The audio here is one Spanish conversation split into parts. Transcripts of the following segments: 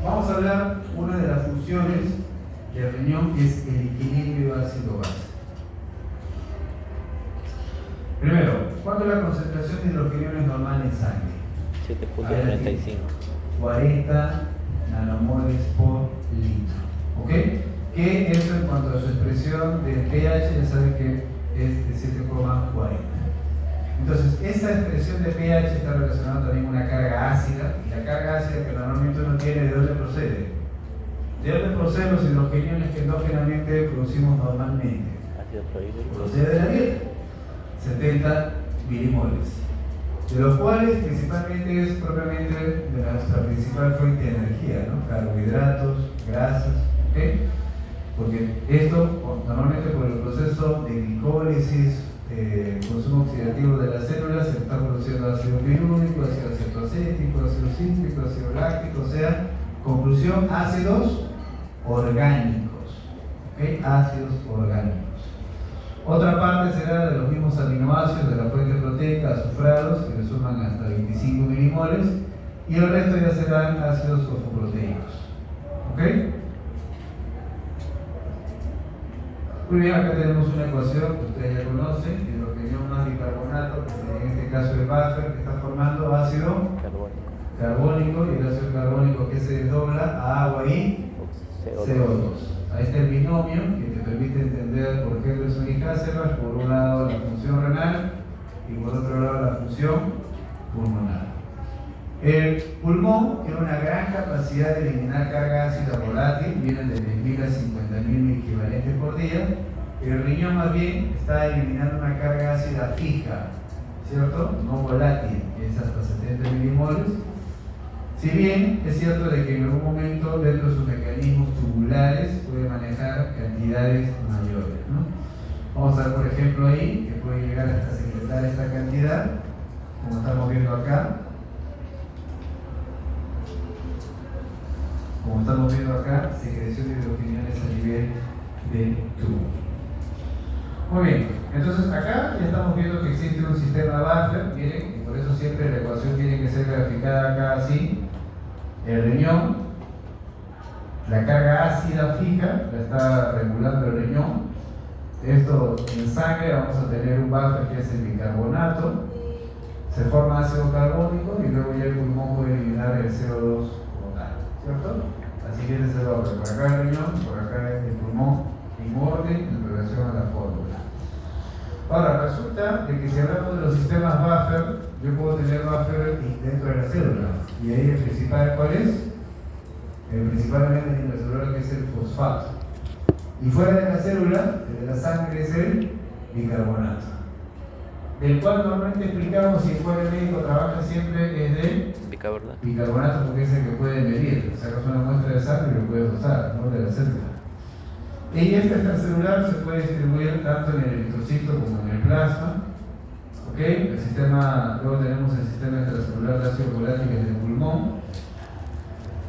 Vamos a hablar una de las funciones del riñón, que es el equilibrio ácido-base. Primero, ¿cuánto es la concentración de hidrogeniones normal en sangre? 7.35. 40 nanomoles por litro. ¿Ok? Que eso en cuanto a su expresión de pH, ya saben que es de 7,40. Entonces, esa expresión de pH está relacionada también con una carga ácida, y la carga ácida que normalmente uno tiene, ¿de dónde procede? ¿De dónde proceden los hidrogeniones que endógenamente producimos normalmente? Procede de la dieta, 70 milimoles, de los cuales principalmente es propiamente de nuestra principal fuente de energía, ¿no? Carbohidratos, grasas, ¿ok? Porque esto, normalmente por el proceso de glicólisis, consumo oxidativo de las células, se está produciendo ácido pirúvico, ácido acetoacético, ácido cítrico, ácido láctico, o sea, conclusión, ácidos orgánicos, ¿ok? Ácidos orgánicos. Otra parte será de los mismos aminoácidos de la fuente proteica, azufrados, que le suman hasta 25 milimoles, y el resto ya serán ácidos fosfoproteicos, ¿ok? Muy bien, acá tenemos una ecuación que ustedes ya conocen, hidrogenión más bicarbonato, que en este caso es buffer, que está formando ácido carbónico, y el ácido carbónico que se desdobla a agua y CO2. Ahí está el binomio que te permite entender por qué Henderson y Hasselbalch, por un lado la función renal y por otro lado la función pulmonar. El pulmón tiene una gran capacidad de eliminar carga ácida volátil, vienen de 10.000 a 50.000 equivalentes por día. El riñón más bien está eliminando una carga ácida fija, ¿cierto? No volátil, que es hasta 70 milimoles. Si bien es cierto de que en algún momento dentro de sus mecanismos tubulares puede manejar cantidades mayores, ¿no? Vamos a ver por ejemplo ahí que puede llegar hasta secretar esta cantidad, como estamos viendo acá. Como estamos viendo acá, secreción de hidrogeniones a nivel del tubo. Muy bien, entonces acá ya estamos viendo que existe un sistema buffer, miren, y por eso siempre la ecuación tiene que ser graficada acá así. El riñón, la carga ácida fija, la está regulando el riñón. Esto en sangre vamos a tener un buffer que es el bicarbonato, se forma ácido carbónico y luego ya el pulmón puede eliminar el CO2 como tal, ¿cierto? Así que ese es el orden, por acá el riñón, por acá el pulmón, en orden en relación a la fórmula. Ahora, resulta de que si hablamos de los sistemas buffer, yo puedo tener buffer dentro de la célula. Y ahí el principal, ¿cuál es? El principal elemento intracelular, que es el fosfato. Y fuera de la célula, de la sangre, es el bicarbonato. Del cual normalmente explicamos, si el cual el médico trabaja siempre, es de bicarbonato, porque es el que puede medir. Sacas una muestra de sangre y lo puedes usar, no de la célula. Y este extracelular se puede distribuir tanto en el eritrocito como en el plasma. ¿Ok? El sistema, luego tenemos el sistema extracelular de ácidos volátiles del pulmón.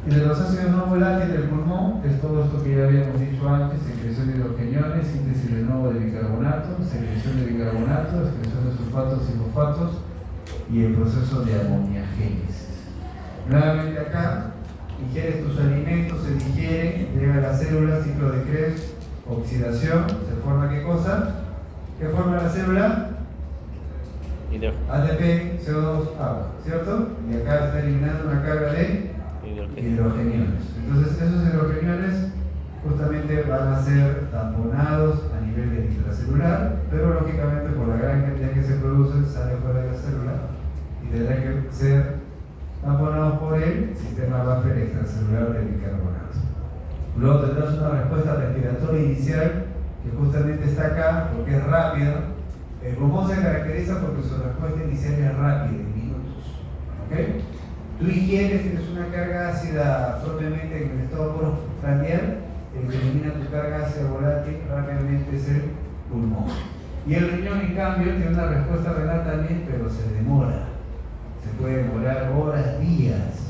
Y de los ácidos no volátiles del pulmón es todo esto que ya habíamos dicho antes: secreción de hidrogeniones, síntesis de nuevo de bicarbonato, secreción de bicarbonato, excreción de sulfatos y fosfatos y el proceso de amoniagénesis. Nuevamente acá, ingieres tus alimentos, se digieren, llega a la célula, ciclo de Krebs, oxidación, se forma ¿qué cosa? ¿Qué forma la célula? ATP, CO2, agua, ¿cierto? Y acá está eliminando una carga de hidrogeniones. Entonces esos hidrogeniones justamente van a ser tamponados a nivel del intracelular, pero lógicamente por la gran cantidad que se produce sale fuera de la célula y tendrá que ser tamponados por el sistema buffer extracelular de bicarbonato. Luego tendrás una respuesta respiratoria inicial que justamente está acá porque es rápida. El pulmón se caracteriza porque su respuesta inicial es rápida, en minutos. ¿Okay? Tú ingieres, tienes una carga ácida propiamente en el estado postprandial, el que elimina tu carga ácida volátil rápidamente es el pulmón. Y el riñón, en cambio, tiene una respuesta renal también, pero se demora. Se puede demorar horas, días.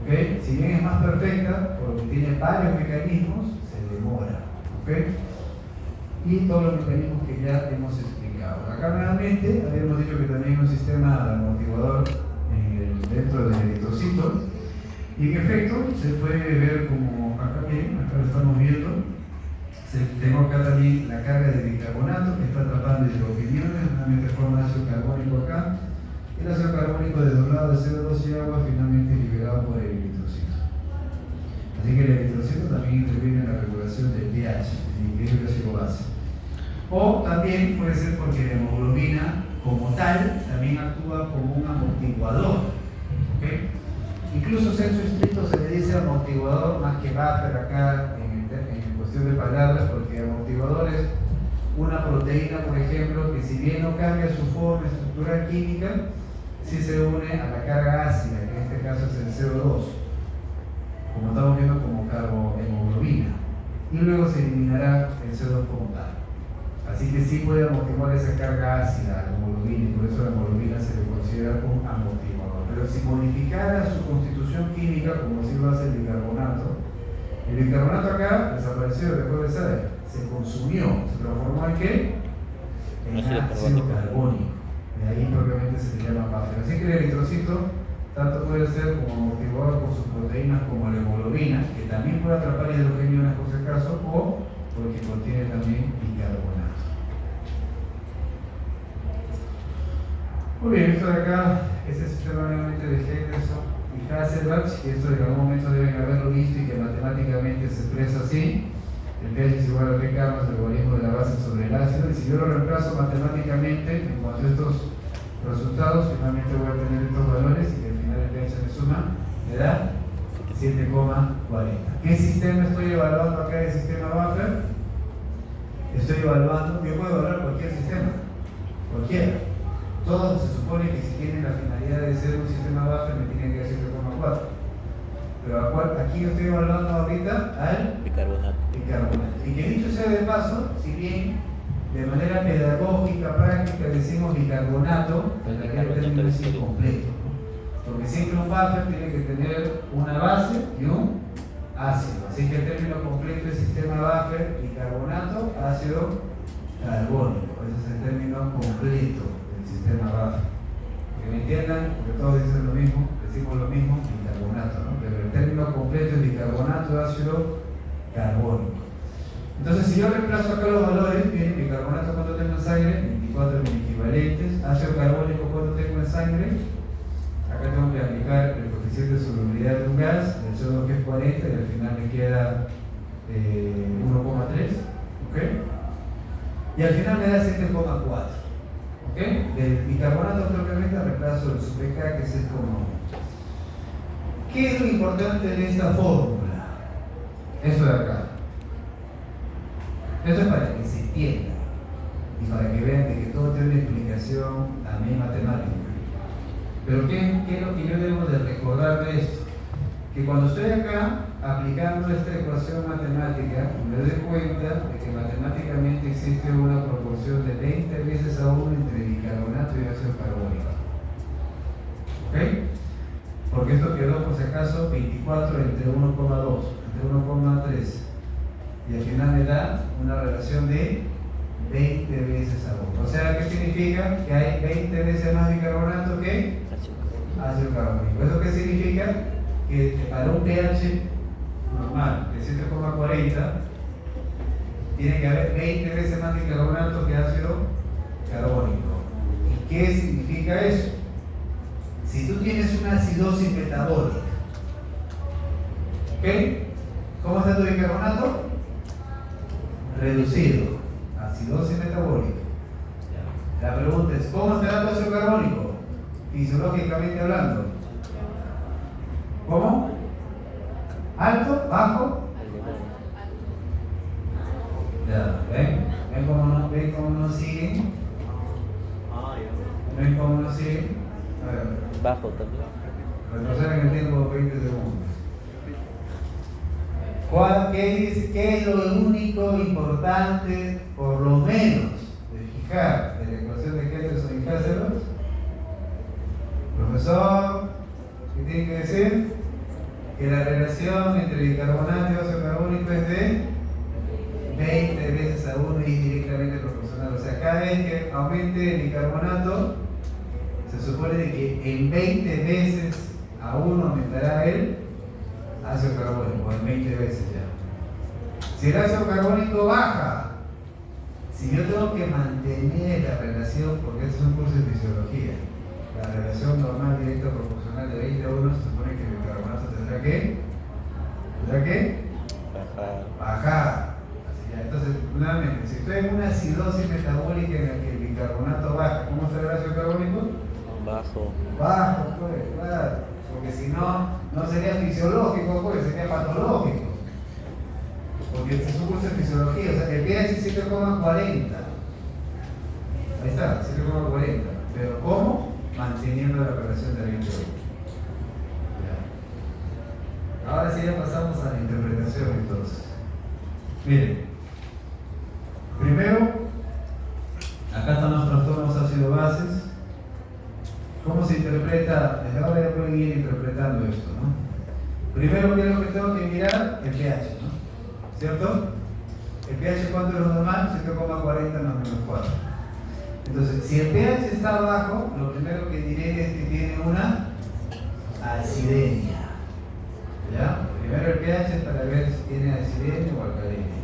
¿Okay? Si bien es más perfecta, porque tiene varios mecanismos, se demora. ¿Okay? Y todos los mecanismos que ya hemos explicado. Acá nuevamente habíamos dicho que también hay un sistema amortiguador dentro del eritrocito, Y en efecto, se puede ver como acá bien, acá lo estamos viendo. Tengo acá también la carga de bicarbonato que está atrapando hidrogeniones, finalmente forma ácido carbónico acá. El ácido carbónico desdoblado de CO2 y agua finalmente liberado por el eritrocito. Así que el eritrocito también interviene en la regulación del pH, el equilibrio ácido-base. O también puede ser porque la hemoglobina como tal también actúa como un amortiguador. ¿Okay? Incluso sensu estricto se le dice amortiguador más que buffer acá en cuestión de palabras, porque amortiguador es una proteína, por ejemplo, que si bien no cambia su forma estructural química, sí se une a la carga ácida, que en este caso es el CO2, como estamos viendo como carbohemoglobina, y luego se eliminará el CO2 como tal. Así que sí puede amortiguar esa carga ácida, la hemoglobina, y por eso la hemoglobina se le considera un amortiguador. Pero si modificara su constitución química, como si lo hace el bicarbonato acá desapareció, dejó de ser, se consumió, se transformó en ¿qué? En ácido carbónico. De ahí propiamente se le llama buffer. Así que el eritrocito tanto puede ser como amortiguador por sus proteínas como la hemoglobina, que también puede atrapar hidrogeniones por si acaso, o porque contiene también bicarbonato. Muy bien, esto de acá es el sistema nuevamente de Henderson y Hasselbalch, que esto en algún momento deben haberlo visto y que matemáticamente se expresa así. El pH es igual a P más el logaritmo de la base sobre el ácido, y si yo lo reemplazo matemáticamente en cuanto a estos resultados, finalmente voy a tener estos valores y que al final el pH me suma, me da 7,40. ¿Qué sistema estoy evaluando acá el sistema buffer? Estoy evaluando, yo puedo evaluar cualquier sistema, cualquiera. Todos se supone que si tienen la finalidad de ser un sistema buffer me tienen que dar 7,4. Pero aquí yo estoy evaluando ahorita al bicarbonato. Y que dicho sea de paso, si bien de manera pedagógica, práctica decimos bicarbonato, en realidad el término es incompleto, ¿no? Porque siempre un buffer tiene que tener una base y un ácido. Así que el término completo es sistema buffer, bicarbonato, ácido carbónico. Ese es el término completo del sistema buffer. Que me entiendan, porque todos dicen lo mismo, decimos lo mismo, bicarbonato, ¿no? Pero el término completo es bicarbonato, ácido carbónico. Entonces, si yo reemplazo acá los valores, bien, bicarbonato cuánto tengo en sangre, 24 equivalentes, ácido carbónico cuánto tengo en sangre, acá tengo que aplicar el coeficiente de solubilidad de un gas, el CO2 que es 40 y al final me queda 1,3, ¿ok? Y al final me da 7,4, ¿ok? Del bicarbonato propiamente reemplazo el pK que es 6,1. ¿Qué es lo importante de esta fórmula? Esto de acá. Esto es para que se entienda y para que vean de que todo tiene una explicación también matemática. Pero ¿qué es lo que yo debo de recordar de esto? Que cuando estoy acá aplicando esta ecuación matemática, me doy cuenta de que matemáticamente existe una proporción de 20 veces a 1 entre bicarbonato y ácido carbónico. ¿Ok? Porque esto quedó, por si acaso, 24 entre 1,2, entre 1,3. Y al final me da una relación de 20 veces a 1. O sea, ¿qué significa? Que hay 20 veces más bicarbonato que ácido carbónico. ¿Eso qué significa? Que para un pH normal de 7,40 tiene que haber 20 veces más bicarbonato que ácido carbónico. ¿Y qué significa eso? Si tú tienes una acidosis metabólica, ¿ok? ¿Cómo está tu bicarbonato? Reducido, acidosis metabólica. La pregunta es, ¿cómo estará tu ácido carbónico? Fisiológicamente hablando. ¿Cómo? ¿Alto? ¿Bajo? Ya, ¿ven cómo nos siguen? ¿Ven cómo nos siguen? A ver. Bajo también. Retroceder en el tiempo 20 segundos. ¿Qué es lo único importante, por lo menos, de fijar de la ecuación de Henderson y Hasselbalch? Profesor, ¿qué tiene que decir? Que la relación entre bicarbonato y ácido carbónico es de 20 veces a 1 y directamente proporcional. O sea, cada vez que aumente el bicarbonato, se supone de que en 20 veces a 1 aumentará el ácido carbónico, en 20 veces ya. Si el ácido carbónico baja, si yo tengo que mantener la relación, porque esto es un curso de fisiología, la relación normal directa proporcional de 20 a 1, se supone que el bicarbonato tendrá que bajar. Así ya. Entonces, nuevamente, si estoy en una acidosis metabólica en la que el bicarbonato baja, ¿cómo está el ácido carbónico? Bajo, pues, claro. Porque si no, no sería fisiológico, pues, sería patológico. Porque este es un curso de fisiología, o sea, el pH es 7,40. Ahí está, 7,40. Pero ¿cómo? Manteniendo la relación de 20. Ahora sí ya pasamos a la interpretación entonces. Miren, primero, acá están los trastornos ácido-bases. ¿Cómo se interpreta? Desde ahora ya pueden ir interpretando esto, ¿no? Primero, ¿qué es lo que tengo que mirar? El pH, ¿no? ¿Cierto? ¿El pH cuánto es lo normal? 7,40 más menos 4. Entonces, si el pH está bajo, lo primero que diré es que tiene una acidemia. ¿Ya? Primero el pH para ver si tiene acidemia o alcalemia.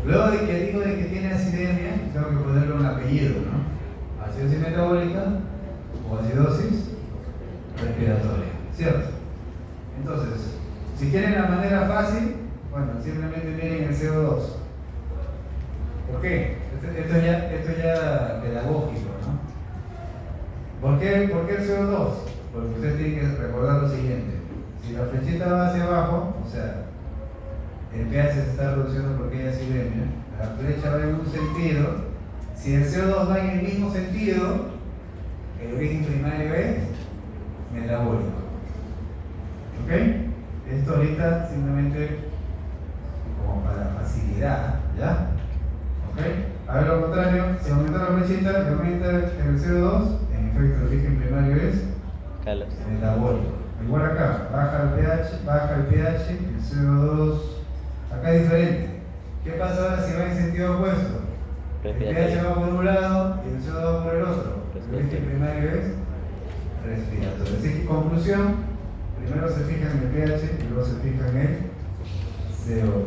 Luego de que digo de que tiene acidemia, tengo que ponerle un apellido, ¿no? Acidosis metabólica o acidosis respiratoria, ¿cierto? Entonces, si quieren la manera fácil, bueno, simplemente miren el CO2. ¿Por qué? Esto es ya pedagógico, ¿no? ¿Por qué el CO2? Porque ustedes tienen que recordar lo siguiente. Si la flechita va hacia abajo, o sea, el pH se está reduciendo porque hay acidemia, la flecha va en un sentido. Si el CO2 va en el mismo sentido, el origen primario es metabólico. ¿Ok? Esto ahorita simplemente como para facilidad, ¿ya? ¿Ok? A ver lo contrario, si aumenta la flechita y aumenta el CO2, en efecto el origen primario es metabólico. Igual acá, baja el pH, el CO2, acá es diferente. ¿Qué pasa ahora si va en sentido opuesto? El pH va por un lado y el CO2 va por el otro. El origen primario es respiratorio. Así que conclusión, primero se fijan en el pH y luego se fijan en el CO2.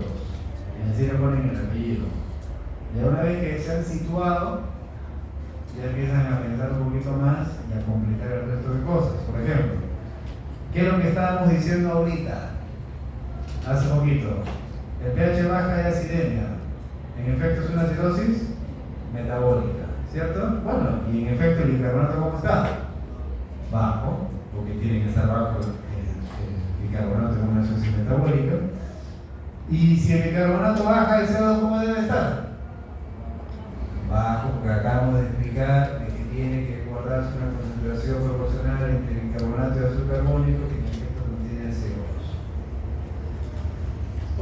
Y así le ponen el apellido. Y una vez que se han situado, ya empiezan a pensar un poquito más y a completar el resto de cosas. Por ejemplo, ¿qué es lo que estábamos diciendo ahorita? Hace poquito. El pH baja de acidemia. En efecto es una acidosis metabólica, ¿cierto? Bueno, y en efecto el bicarbonato ¿cómo está? Bajo, porque tiene que estar bajo el bicarbonato en una acidosis metabólica. Y si el bicarbonato baja, ¿el CO2 cómo debe estar? Bajo, porque acabamos de explicar de que tiene que guardarse una concentración proporcional entre el bicarbonato y el azúcar carbónico que en efecto contiene CO2.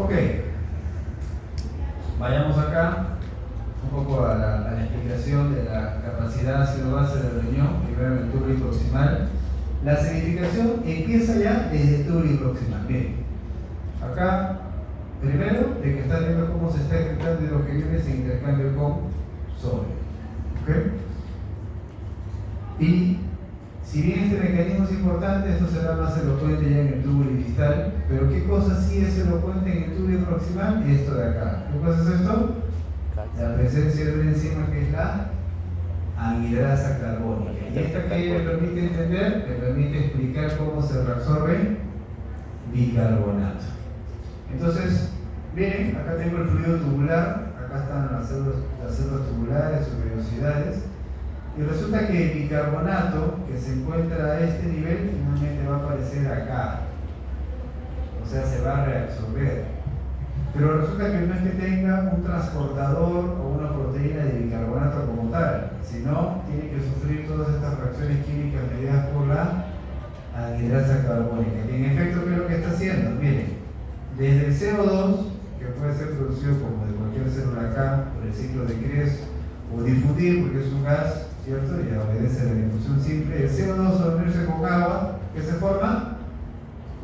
Ok, vayamos acá un poco a la explicación de la capacidad ácido-base del riñón, primero en el tubo proximal. La acidificación empieza ya desde el tubo proximal. Bien, acá primero de que están viendo cómo se está efectuando hidrogeniones en intercambio con sodio. ¿Okay? Y si bien este mecanismo es importante, esto será más elocuente ya en el tubo distal, pero ¿qué cosa sí es elocuente en el tubo proximal? Esto de acá. ¿Qué cosa es esto? La presencia de una enzima que es la anhidrasa carbónica. Y esta que me permite entender, me permite explicar cómo se reabsorbe bicarbonato. Entonces, miren, acá tengo el fluido tubular, acá están las células tubulares o vellosidades, y resulta que el bicarbonato que se encuentra a este nivel finalmente va a aparecer acá, o sea, se va a reabsorber. Pero resulta que no es que tenga un transportador o una proteína de bicarbonato como tal, sino tiene que sufrir todas estas reacciones químicas mediadas por la anhidrasa carbónica. Que en efecto, ¿qué es lo que está haciendo? Miren, desde el CO2, que puede ser producido como de cualquier célula acá, por el ciclo de Krebs, o difundir, porque es un gas, ¿cierto? Y obedece a la difusión simple. El CO2 al unirse con agua, ¿qué se forma?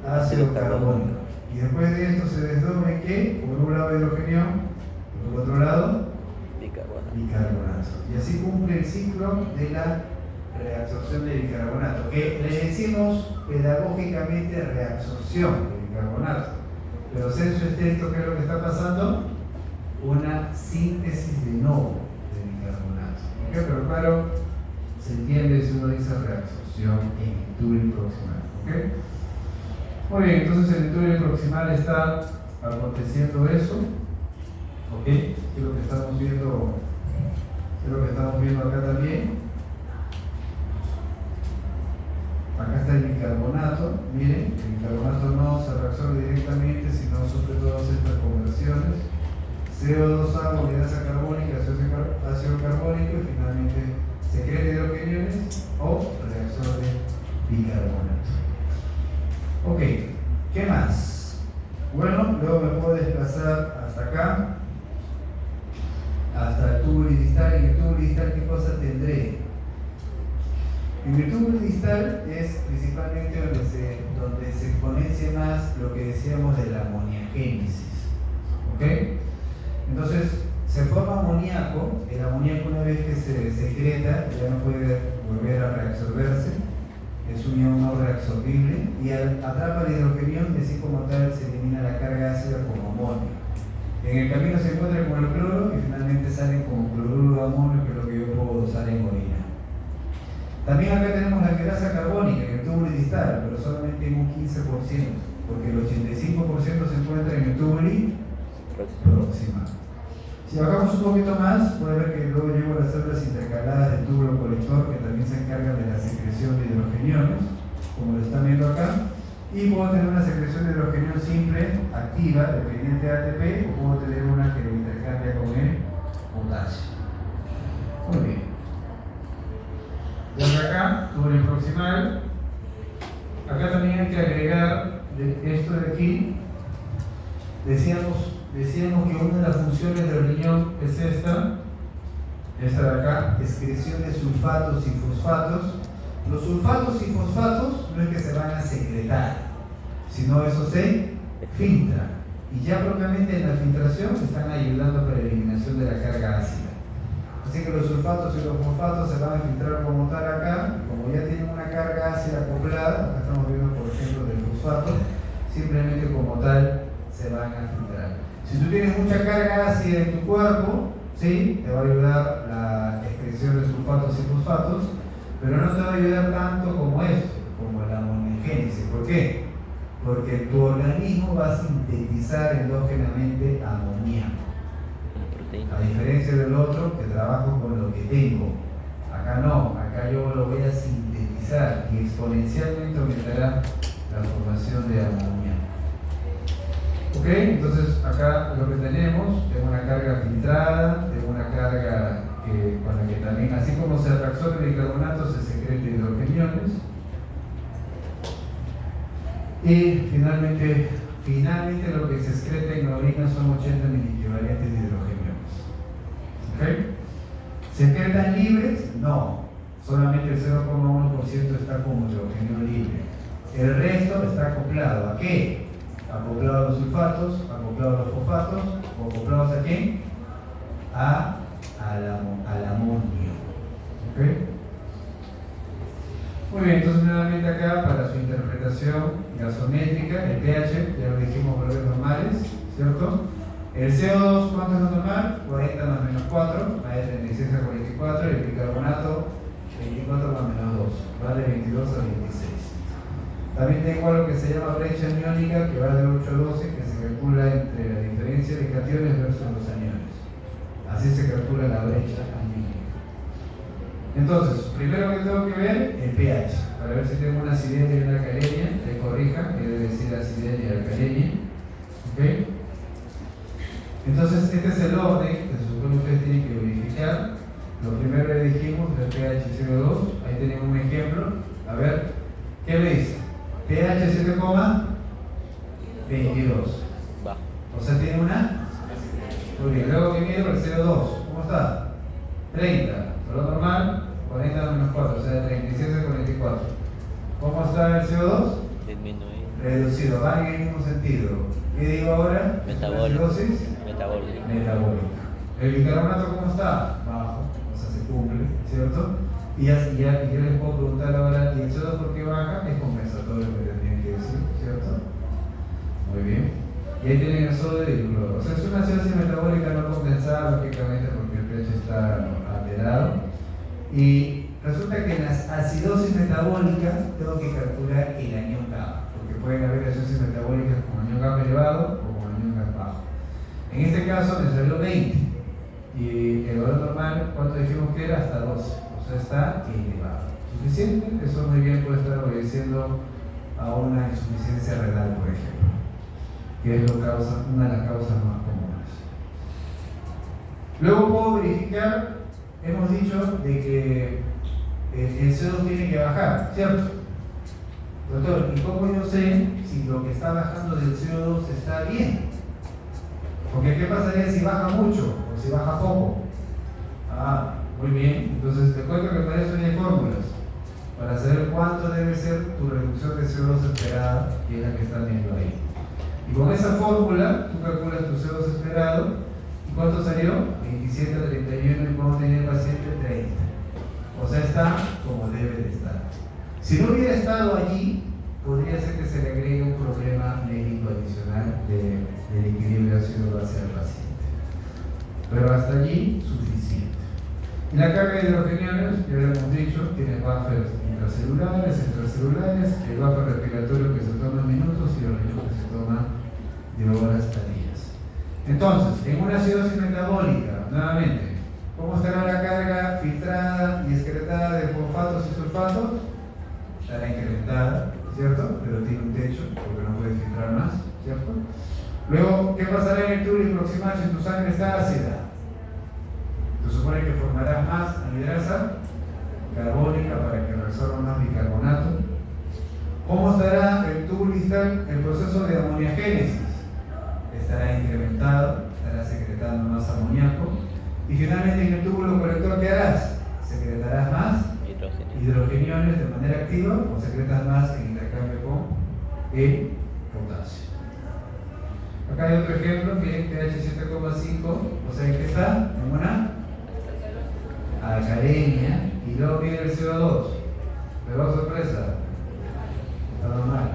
Ácido carbónico. Y después de esto se desdobla en ¿qué? Por un lado hidrogenión, por otro lado bicarbonato. Y así cumple el ciclo de la reabsorción de bicarbonato, que le decimos pedagógicamente reabsorción de bicarbonato. Pero sensu estricto, ¿qué es lo que está pasando? Una síntesis de nuevo de bicarbonato. ¿Okay? Pero claro, se entiende si uno dice reabsorción en túnel proximal. ¿Okay? Muy bien, entonces en el túnel proximal está aconteciendo eso. ¿Ok? Es lo que estamos viendo, es lo que estamos viendo acá también. Acá está el bicarbonato. Miren, el bicarbonato no se reabsorbe directamente, sino sufre todas estas conversiones. CO2 agua, unidad carbónica, ácido carbónico y finalmente secreta hidrogeniones o reabsorbe bicarbonato. Ok, ¿qué más? Bueno, luego me puedo desplazar hasta acá, hasta el tubo distal. En el tubo distal, ¿qué cosa tendré? En el tubo distal es principalmente donde se exponencia más lo que decíamos de la amoniagénesis. ¿Ok? Entonces, se forma amoníaco. El amoníaco, una vez que se secreta, ya no puede volver a reabsorberse. Es un ion no reabsorbible y atrapa el hidrogenión y así como tal se elimina la carga ácida como amonio. En el camino se encuentra con el cloro y finalmente salen como cloruro de amonio, que es lo que yo puedo usar en orina. También acá tenemos la grasa carbónica en el túbulo distal, pero solamente en un 15%, porque el 85% se encuentra en el túbulo proximal. Si bajamos un poquito más, puede ver que luego llevo las células intercaladas del túbulo colector, que también se encargan de la secreción de hidrogeniones, como lo están viendo acá. Y puedo tener una secreción de hidrogenión simple, activa, dependiente de ATP, o puedo tener una que lo intercambia con el potasio. Muy bien. Desde acá, túbulo proximal. Acá también hay que agregar esto de aquí. Decíamos que una de las funciones del riñón es esta de acá, excreción de sulfatos y fosfatos. Los sulfatos y fosfatos no es que se van a secretar, sino eso se filtra. Y ya propiamente en la filtración están ayudando para la eliminación de la carga ácida. Así que los sulfatos y los fosfatos se van a filtrar como tal acá. Como ya tienen una carga ácida acoplada, acá estamos viendo por ejemplo del fosfato, simplemente como tal se van a filtrar. Si tú tienes mucha carga ácida en tu cuerpo, ¿sí? Te va a ayudar la excreción de sulfatos y fosfatos, pero no te va a ayudar tanto como esto, como la amoniagénesis. ¿Por qué? Porque tu organismo va a sintetizar endógenamente amoníaco. A diferencia del otro, que trabajo con lo que tengo. Acá no, acá yo lo voy a sintetizar y exponencialmente aumentará la formación de amoníaco. Ok, entonces acá lo que tenemos es una carga filtrada, de una carga con la que también, así como se reabsorbe el bicarbonato, se secreta hidrogeniones. Y finalmente lo que se excreta en la orina son 80 miliequivalentes de hidrogeniones. ¿Ok? ¿Se excretan libres? No. Solamente el 0,1% está como hidrogenio libre. El resto está acoplado. ¿A qué? Acoplado a los sulfatos, acoplado a los fosfatos, o acoplados ¿a quién? Al amonio. ¿Ok? Muy bien, entonces nuevamente acá para su interpretación gasométrica, el pH, ya lo dijimos, valores normales, ¿cierto? El CO2, ¿cuánto es lo normal? 40 más menos 4, va de 36 a 44, y el bicarbonato, 24 más menos 2, va de 22 a 26. También tengo algo que se llama brecha aniónica, que va de 8 a 12, que se calcula entre la diferencia de cationes versus los aniones. Así se calcula la brecha aniónica. Entonces, primero que tengo que ver el pH, para ver si tengo una acidemia y una alcalemia, le corrija, que debe decir acidemia y alcalemia. ¿Ok? Entonces, este es el orden que se supone que ustedes tienen que verificar. Lo primero que dijimos, el pH 0,2, ahí tenemos un ejemplo. A ver, ¿qué me dice? pH 7,22. O sea, tiene una. Muy bien, luego que mido el CO2, ¿cómo está? 30, valor normal, 40 menos 4, o sea, de 36 a 44. ¿Cómo está el CO2? Disminuido. Reducido, va en el mismo sentido. ¿Qué digo ahora? Metabólico. Metabólico. ¿El bicarbonato cómo está? Bajo, o sea, se cumple, ¿cierto? Y ya les puedo preguntar ahora, ¿y el CO2 por qué baja? Es compensatorio, que tendrían que decir, ¿cierto? Y ahí tienen el sodio y el cloro. O sea, es una acidosis metabólica no compensada, lógicamente, porque el pH está alterado. Y resulta que en las acidosis metabólicas tengo que calcular el anión gamma, porque pueden haber acidosis metabólicas con anión gamma elevado o con anión gamma bajo. En este caso me salió 20 y el valor normal, ¿cuánto dijimos que era? Hasta 12, o sea, está elevado. ¿Suficiente? Eso muy bien puede estar obedeciendo a una insuficiencia renal, por ejemplo, que es una de las causas más comunes. Luego puedo verificar, hemos dicho de que el CO2 tiene que bajar, ¿cierto? Doctor, ¿y cómo yo sé si lo que está bajando del CO2 está bien? Porque ¿qué pasaría si baja mucho o si baja poco? Muy bien, entonces te cuento que para eso hay fórmulas, para saber cuánto debe ser tu reducción de CO2 esperada, que es la que están viendo ahí. Y con esa fórmula, tú calculas tu CO2 esperado, ¿y cuánto salió? 27 a 31, y cuando tenía el paciente 30. O sea, está como debe de estar. Si no hubiera estado allí, podría ser que se le agregue un problema médico adicional del equilibrio ácido-base al paciente. Pero hasta allí, suficiente. Y la carga de hidrogeniones, ya lo hemos dicho, tiene buffers intracelulares, extracelulares, el buffer respiratorio que se toma en minutos y los rayos que se toman de horas a días. Entonces, en una acidosis metabólica, nuevamente, ¿cómo estará la carga filtrada y excretada de fosfatos y sulfatos? Estará incrementada, ¿cierto? Pero tiene un techo, porque no puede filtrar más, ¿cierto? Luego, ¿qué pasará en el túnel proximal si tu sangre está ácida? Se supone que formarás más anhidrasa carbónica para que reabsorba más bicarbonato. ¿Cómo estará el tubo distal el proceso de amoniagénesis? Estará incrementado, estará secretando más amoníaco. Y finalmente en el túbulo colector, ¿qué harás? Secretarás más hidrogeniones de manera activa o secretas más en intercambio con el potasio. Acá hay otro ejemplo, miren, pH 7,5, o sea que está en una alcalemia, y luego viene el CO2. Pero sorpresa, está normal.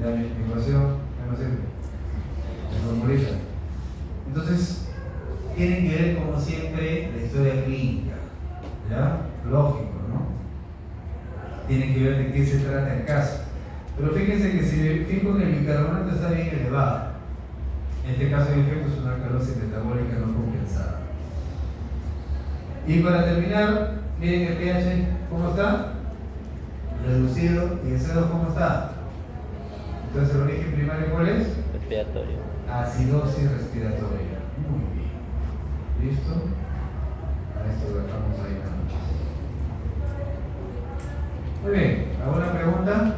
Ya mi ecuación ya no sirve, se formaliza. Entonces, tienen que ver como siempre la historia clínica, ¿ya? Lógico, ¿no? Tienen que ver de qué se trata el caso. Pero fíjense que si me fijo que el bicarbonato está bien elevado, en este caso el efecto es una alcalosis metabólica no compensada. Y para terminar, miren el pH, ¿cómo está? Reducido. ¿Y el CO2 cómo está? Entonces el origen primario, ¿cuál es? Respiratorio. Acidosis respiratoria. Muy bien. ¿Listo? A esto lo dejamos ahí nada más. Muy bien, ¿alguna pregunta?